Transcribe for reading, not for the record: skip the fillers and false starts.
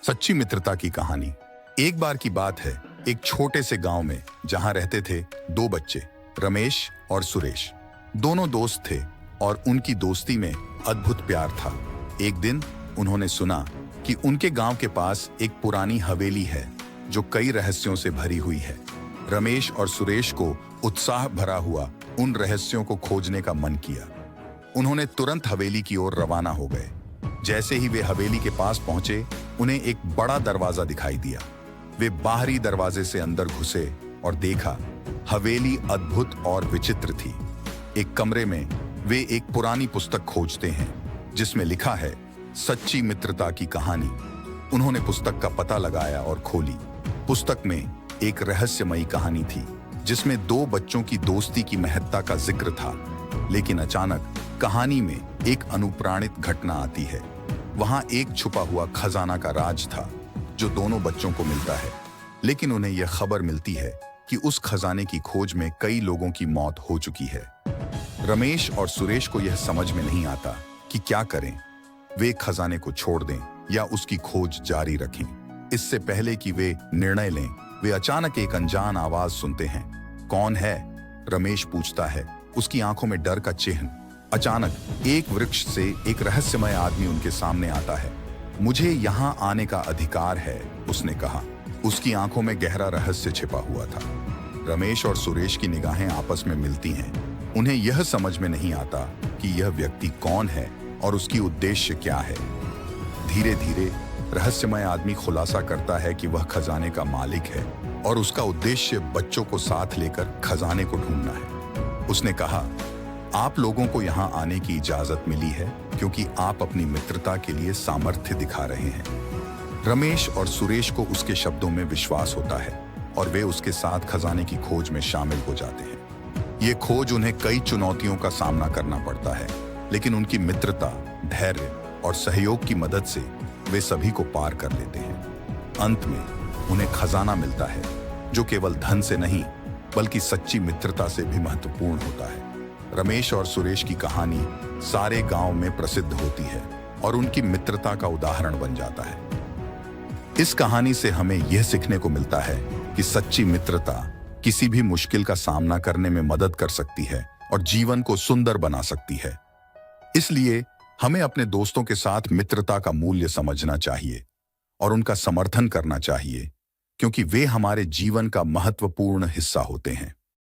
सच्ची मित्रता की कहानी। एक बार की बात है, एक छोटे से गांव में जहां रहते थे दो बच्चे, रमेश और सुरेश। दोनों दोस्त थे और उनकी दोस्ती में अद्भुत प्यार था। एक दिन उन्होंने सुना कि उनके गांव के पास एक पुरानी हवेली है जो कई रहस्यों से भरी हुई है। रमेश और सुरेश को उत्साह भरा हुआ उन रहस्यों को खोजने का मन किया। उन्होंने तुरंत हवेली की ओर रवाना हो गए। जैसे ही वे हवेली के पास पहुंचे, उन्हें एक बड़ा दरवाजा दिखाई दिया। वे बाहरी दरवाजे से अंदर घुसे और देखा हवेली अद्भुत और विचित्र थी। एक कमरे में वे एक पुरानी पुस्तक खोजते हैं जिसमें लिखा है सच्ची मित्रता की कहानी। उन्होंने पुस्तक का पता लगाया और खोली। पुस्तक में एक रहस्यमयी कहानी थी जिसमें दो बच्चों की दोस्ती की महत्ता का जिक्र था। लेकिन अचानक कहानी में एक अनुप्राणित घटना आती है। वहां एक छुपा हुआ खजाना का राज था जो दोनों बच्चों को मिलता है। लेकिन उन्हें यह खबर मिलती है कि उस खजाने की खोज में कई लोगों की मौत हो चुकी है। रमेश और सुरेश को यह समझ में नहीं आता कि क्या करें। वे खजाने को छोड़ दें या उसकी खोज जारी रखें। इससे पहले कि वे निर्णय लें, वे अचानक एक अनजान आवाज सुनते हैं। कौन है? रमेश पूछता है। उसकी आंखों में डर का चिन्ह। अचानक एक वृक्ष से एक रहस्यमय आदमी उनके सामने आता है। मुझे यहाँ आने का अधिकार है, उसने कहा। उसकी आंखों में गहरा रहस्य छिपा हुआ था। रमेश और सुरेश की निगाहें आपस में मिलती हैं। उन्हें यह समझ में नहीं आता कि यह व्यक्ति कौन है और उसकी उद्देश्य क्या है। धीरे धीरे रहस्यमय आदमी खुलासा करता है कि वह खजाने का मालिक है और उसका उद्देश्य बच्चों को साथ लेकर खजाने को ढूंढना है। उसने कहा, आप लोगों को यहाँ आने की इजाजत मिली है क्योंकि आप अपनी मित्रता के लिए सामर्थ्य दिखा रहे हैं। रमेश और सुरेश को उसके शब्दों में विश्वास होता है और वे उसके साथ खजाने की खोज में शामिल हो जाते हैं। ये खोज उन्हें कई चुनौतियों का सामना करना पड़ता है, लेकिन उनकी मित्रता, धैर्य और सहयोग की मदद से वे सभी को पार कर लेते हैं। अंत में उन्हें खजाना मिलता है जो केवल धन से नहीं बल्कि सच्ची मित्रता से भी महत्वपूर्ण होता है। रमेश और सुरेश की कहानी सारे गांव में प्रसिद्ध होती है और उनकी मित्रता का उदाहरण बन जाता है। इस कहानी से हमें यह सीखने को मिलता है कि सच्ची मित्रता किसी भी मुश्किल का सामना करने में मदद कर सकती है और जीवन को सुंदर बना सकती है। इसलिए हमें अपने दोस्तों के साथ मित्रता का मूल्य समझना चाहिए और उनका समर्थन करना चाहिए, क्योंकि वे हमारे जीवन का महत्वपूर्ण हिस्सा होते हैं।